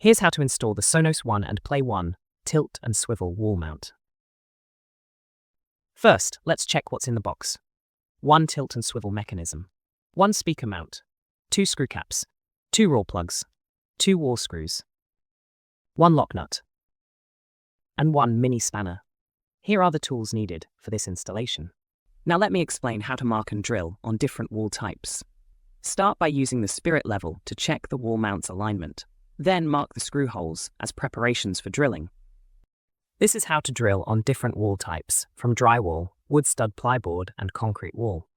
Here's how to install the Sonos One and Play One tilt and swivel wall mount. First, let's check what's in the box. One tilt and swivel mechanism, one speaker mount, two screw caps, two raw plugs, two wall screws, one lock nut, and one mini spanner. Here are the tools needed for this installation. Now let me explain how to mark and drill on different wall types. Start by using the spirit level to check the wall mount's alignment. Then mark the screw holes as preparations for drilling. This is how to drill on different wall types, from drywall, wood stud plyboard, and concrete wall.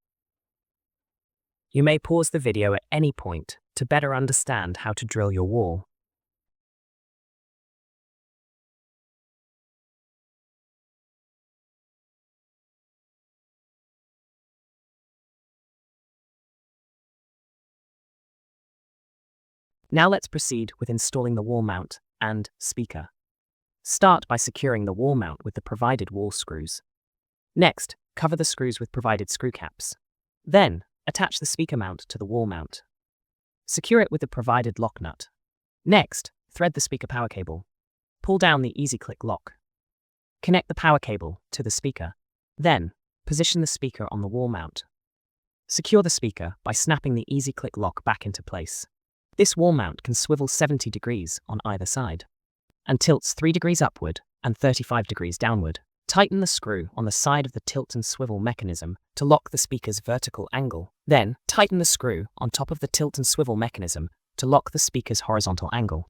You may pause the video at any point to better understand how to drill your wall. Now let's proceed with installing the wall mount and speaker. Start by securing the wall mount with the provided wall screws. Next, cover the screws with provided screw caps. Then, attach the speaker mount to the wall mount. Secure it with the provided lock nut. Next, thread the speaker power cable. Pull down the easy click lock. Connect the power cable to the speaker. Then, position the speaker on the wall mount. Secure the speaker by snapping the easy click lock back into place. This wall mount can swivel 70 degrees on either side and tilts 3 degrees upward and 35 degrees downward. Tighten the screw on the side of the tilt and swivel mechanism to lock the speaker's vertical angle. Then, tighten the screw on top of the tilt and swivel mechanism to lock the speaker's horizontal angle.